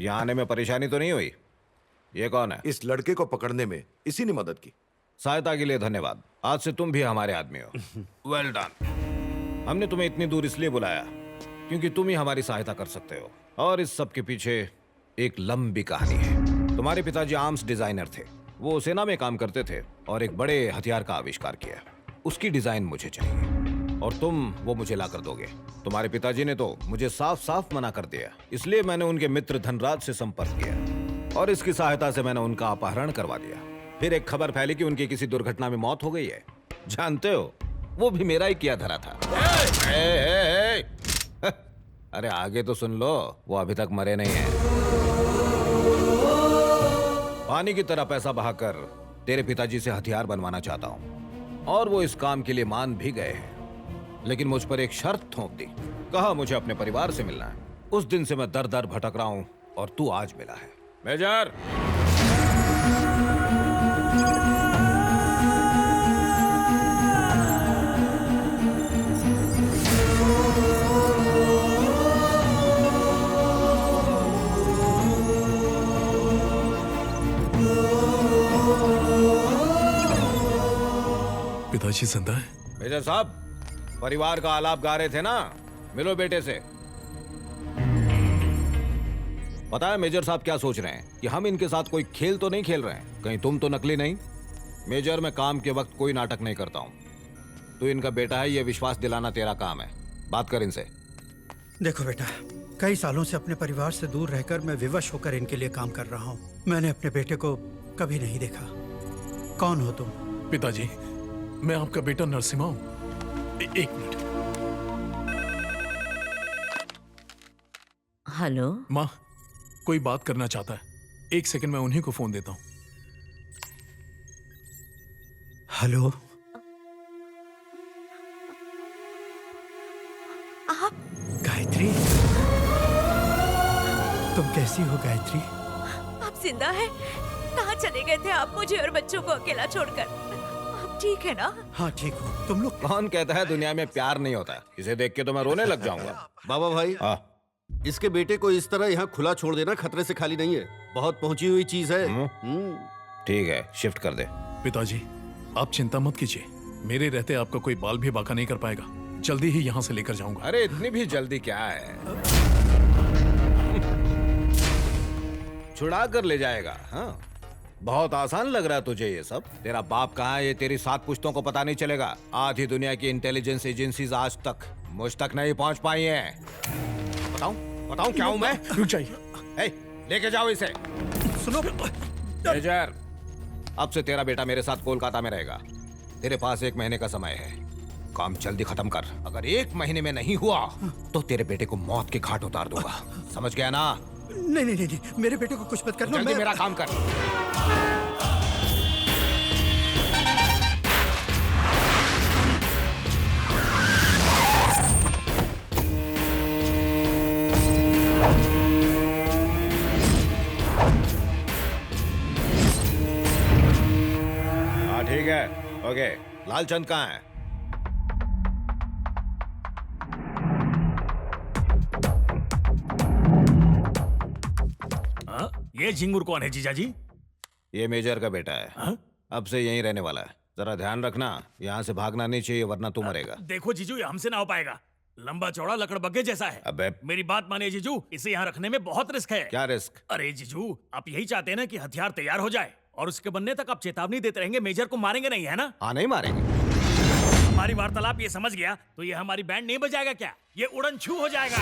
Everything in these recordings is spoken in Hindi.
यहाँ आने में परेशानी तो नहीं हुई? ये कौन है? इस लड़के को पकड़ने में इसी ने मदद की। सहायता के लिए धन्यवाद। आज से तुम भी हमारे आदमी हो। Well done. हमने तुम्हें इतनी दूर इसलिए बुलाया क्योंकि तुम ही हमारी सहायता कर सकते हो। और इस सब के पीछे एक लंबी कहानी है। तुम्हारे पिताजी आर्म्स डिजाइनर थे। वो सेना में काम करते थे और एक बड़े हथियार का आविष्कार किया। उसकी डिजाइन मुझे चाहिए और तुम वो मुझे ला कर दोगे। तुम्हारे पिताजी ने तो मुझे साफ साफ मना कर दिया, इसलिए मैंने उनके मित्र धनराज से संपर्क किया और इसकी सहायता से मैंने उनका अपहरण करवा दिया। फिर एक खबर फैली कि उनकी किसी दुर्घटना में मौत हो गई है। जानते हो, वो भी मेरा ही किया धरा था। अरे आगे तो सुन लो, वो अभी तक मरे नहीं हैं। पानी की तरह पैसा बहाकर तेरे पिताजी से हथियार बनवाना चाहता हूँ और वो इस काम के लिए मान भी गए हैं, लेकिन मुझ पर एक शर्त थोप दी। कहा मुझे अपने परिवार से मिलना है। उस दिन से मैं दर दर भटक रहा हूँ और तू आज मिला है। मेजर, पिताजी जिंदा है? मेजर साहब, परिवार का आलाप गा रहे थे ना, मिलो बेटे से। पता है मेजर साहब क्या सोच रहे हैं कि हम इनके साथ कोई खेल तो नहीं खेल रहे हैं? कहीं तुम तो नकली नहीं? मेजर, मैं काम के वक्त कोई नाटक नहीं करता हूँ। तू इनका बेटा है, ये विश्वास दिलाना तेरा काम है। बात कर इनसे। देखो बेटा, कई सालों से अपने परिवार से दूर रहकर मैं विवश होकर इनके लिए काम कर रहा हूँ। मैंने अपने बेटे को कभी नहीं देखा। कौन हो तुम? पिताजी, मैं आपका बेटा नरसिम्हा हूँ। एक मिनट। हेलो माँ, कोई बात करना चाहता है। एक सेकंड, मैं उन्हीं को फोन देता हूँ। हेलो, आप गायत्री, तुम कैसी हो गायत्री? आप जिंदा हैं? कहाँ चले गए थे आप मुझे और बच्चों को अकेला छोड़कर? आप ठीक है ना? हाँ ठीक हो। तुम लोग? कौन कहता है दुनिया में प्यार नहीं होता? इसे देख के तो मैं रोने लग जाऊंगा। बाबा भाई, हाँ, इसके बेटे को इस तरह यहाँ खुला छोड़ देना खतरे से खाली नहीं है। बहुत पहुंची हुई चीज है। ठीक है, शिफ्ट कर दे। पिताजी, आप चिंता मत कीजिए। मेरे रहते आपका कोई बाल भी बाका नहीं कर पाएगा। जल्दी ही यहाँ से लेकर जाऊंगा। अरे इतनी भी जल्दी क्या है? छुड़ा कर ले जाएगा? हाँ, बहुत आसान लग रहा है तुझे ये सब। तेरा बाप कहाँ है ये तेरी 7 पुश्तों को पता नहीं चलेगा। आधी दुनिया की इंटेलिजेंस एजेंसीज आज तक मुझ तक नहीं पहुंच पाई हैं। बताऊं क्या हूं मैं? रुक जाइए। ए, लेके जाओ इसे। सुनो मेजर, अब से तेरा बेटा मेरे साथ कोलकाता में रहेगा। तेरे पास 1 महीने का समय है। काम जल्दी खत्म कर। अगर 1 महीने में नहीं हुआ तो तेरे बेटे को मौत के घाट उतार दूंगा। समझ गया ना? नहीं नहीं नहीं, मेरे बेटे को कुछ मत करना। जल्दी मेरा काम कर। हाँ ठीक है, ओके। लालचंद कहाँ है? ये झिंगुर कौन है जीजाजी? ये मेजर का बेटा है। हाँ? अब से यहीं रहने वाला है। जरा ध्यान रखना, यहाँ से भागना नहीं चाहिए वरना तू मरेगा। देखो जीजू, ये हमसे ना हो पाएगा। लंबा चौड़ा लकड़बग्गे जैसा है। अबे मेरी बात मानिए जीजू, इसे यहाँ रखने में बहुत रिस्क है। क्या रिस्क? अरे जीजू, आप यही चाहते हैं ना कि हथियार तैयार हो जाए और उसके बनने तक आप चेतावनी देते रहेंगे। मेजर को मारेंगे नहीं, है ना? हाँ, नहीं मारेंगे। हमारी वार्तालाप ये समझ गया तो ये हमारी बैंड नहीं बजाएगा क्या? ये उड़न छू हो जाएगा।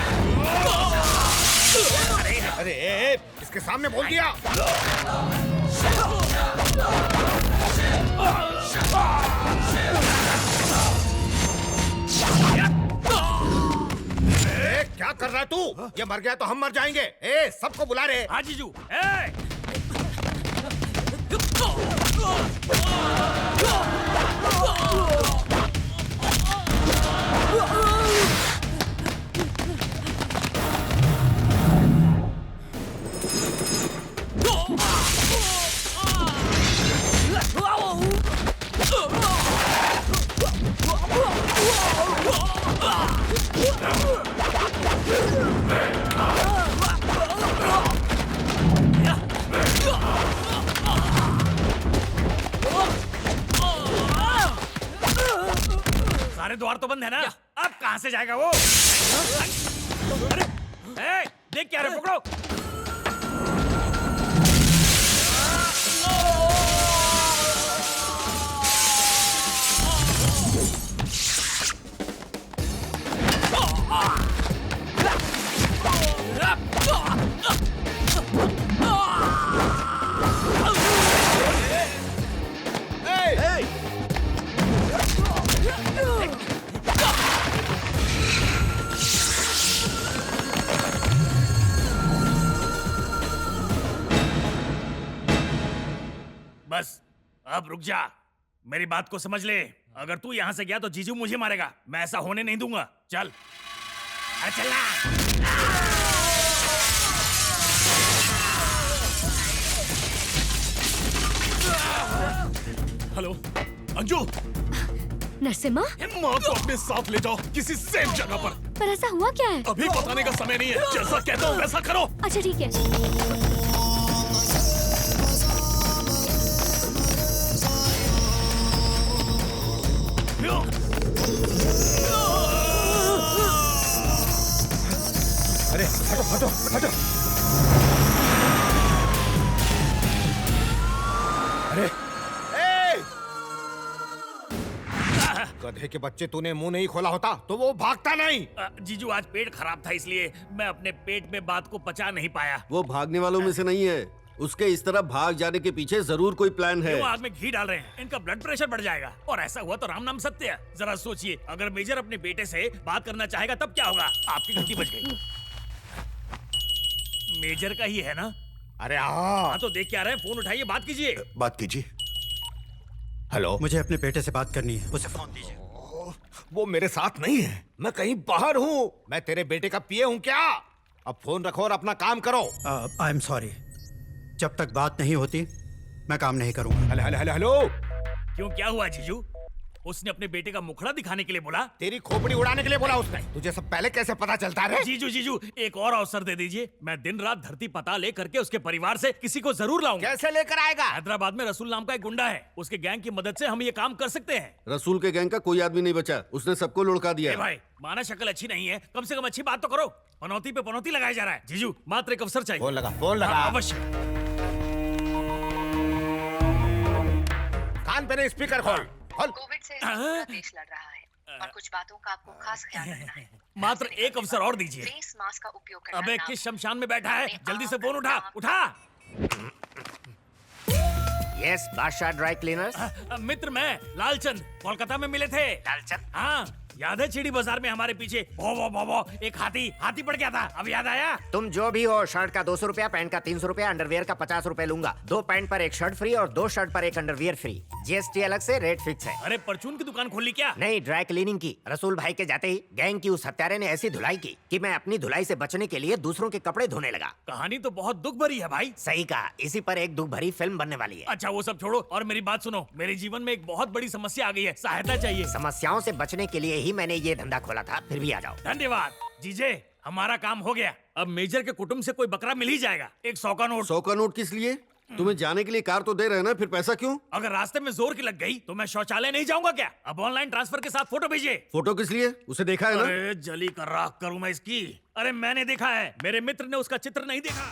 अरे इसके सामने बोल दिया। क्या कर रहा है तू? ये मर गया तो हम मर जाएंगे। सबको बुला रहे। हाँ जीजू। अरे द्वार तो बंद है ना। अब कहाँ से जाएगा वो? अरे ए, देख क्या रे, पकड़ो। बस अब रुक जा, मेरी बात को समझ ले। अगर तू यहाँ से गया तो जीजू मुझे मारेगा, मैं ऐसा होने नहीं दूंगा। चल, अरे चलना। हेलो अंजू, नरसिम्हा, माँ को अपने साथ ले जाओ किसी सेफ जगह पर। पर ऐसा हुआ क्या है? अभी बताने का समय नहीं है, जैसा कहता हूँ वैसा करो। अच्छा ठीक है। अरे हटो हटो हटो। अरे गधे के बच्चे, तूने मुंह नहीं खोला होता तो वो भागता नहीं। जीजू आज पेट खराब था, इसलिए मैं अपने पेट में बात को पचा नहीं पाया। वो भागने वालों में से नहीं है। उसके इस तरह भाग जाने के पीछे जरूर कोई प्लान है। क्यों आग में घी डाल रहे हैं? इनका ब्लड प्रेशर बढ़ जाएगा, और ऐसा हुआ तो राम नाम सत्य है। जरा सोचिए, अगर मेजर अपने बेटे से बात करना चाहेगा तब क्या होगा? आपकी घंटी बज गई। मेजर का ही है ना? अरे हाँ तो देख क्या रहे हैं, फोन उठाइए, बात कीजिए। बात कीजिए। हेलो, मुझे अपने बेटे से बात करनी है, उसे फोन दीजिए। वो मेरे साथ नहीं है, मैं कहीं बाहर हूँ। मैं तेरे बेटे का पिए हूँ क्या? अब फोन रखो और अपना काम करो। आई एम सॉरी, जब तक बात नहीं होती मैं काम नहीं करूंगा। हेलो हेलो हेलो हेलो, क्यों, क्या हुआ जीजू? उसने अपने बेटे का मुखड़ा दिखाने के लिए बोला? तेरी खोपड़ी उड़ाने के लिए बोला उसने। तुझे सब पहले कैसे पता चलता है? जीजू जीजू, एक और अवसर दे दीजिए। मैं दिन रात धरती पता ले करके उसके परिवार से किसी को जरूर लाऊंगा। कैसे लेकर आएगा? हैदराबाद में रसूल नाम का एक गुंडा है, उसके गैंग की मदद से हम ये काम कर सकते हैं। रसूल के गैंग का कोई आदमी नहीं बचा, उसने सबको लुढ़का दिया। ए भाई, माना शक्ल अच्छी नहीं है, कम से कम अच्छी बात तो करो। पनौती पे पनौती लगाया जा रहा है। जीजू, मात्र एक अवसर चाहिए। फोन लगा, फोन लगा। हाँ, अवश्य। कान पे स्पीकर खोल खोल। कोविड से पूरा देश लड़ रहा है और कुछ बातों का आपको खास ख्याल रखना है। मात्र एक अवसर और दीजिए। फेस मास्क का उपयोग करना अबे ना किस शमशान में बैठा है? जल्दी से फोन उठा, उठा। यस, बादशाह ड्राई क्लीनर्स। मित्र, मैं लालचंद, कोलकाता में मिले थे। लालचंद? हाँ, याद है चिड़ी बाजार में हमारे पीछे भो भो भो भो एक हाथी पड़ गया था? अब याद आया? तुम जो भी हो, शर्ट का 200 रुपया, पैंट का 300 रुपया, अंडरवियर का 50 रुपए लूंगा। 2 पैंट पर एक शर्ट फ्री और 2 शर्ट पर एक अंडरवियर फ्री। जीएसटी अलग से, रेट फिक्स है। अरे परचून की दुकान खोली क्या? नहीं, ड्राई क्लीनिंग की। रसूल भाई के जाते ही गैंग की उस हत्यारे ने ऐसी धुलाई की कि मैं अपनी धुलाई से बचने के लिए दूसरों के कपड़े धोने लगा। कहानी तो बहुत दुख भरी है भाई। सही कहा, इसी पर एक दुख भरी फिल्म बनने वाली है। अच्छा वो सब छोड़ो और मेरी बात सुनो। मेरे जीवन में एक बहुत बड़ी समस्या आ गई है, सहायता चाहिए। समस्याओं से बचने के लिए ही मैंने ये धंधा खोला था, फिर भी आ जाओ। धन्यवाद जीजे, हमारा काम हो गया। अब मेजर के कुटुंब से कोई बकरा मिल ही जाएगा। एक 100 का नोट। 100 का नोट किस लिए? तुम्हें जाने के लिए कार तो दे रहे हैं ना, फिर पैसा क्यों? अगर रास्ते में जोर की लग गई तो मैं शौचालय नहीं जाऊंगा क्या? अब ऑनलाइन ट्रांसफर के साथ फोटो भेजिए। फोटो किस लिए? उसे देखा है ना? अरे जली कर राख करूं मैं इसकी। अरे मैंने देखा है, मेरे मित्र ने उसका चित्र नहीं देखा।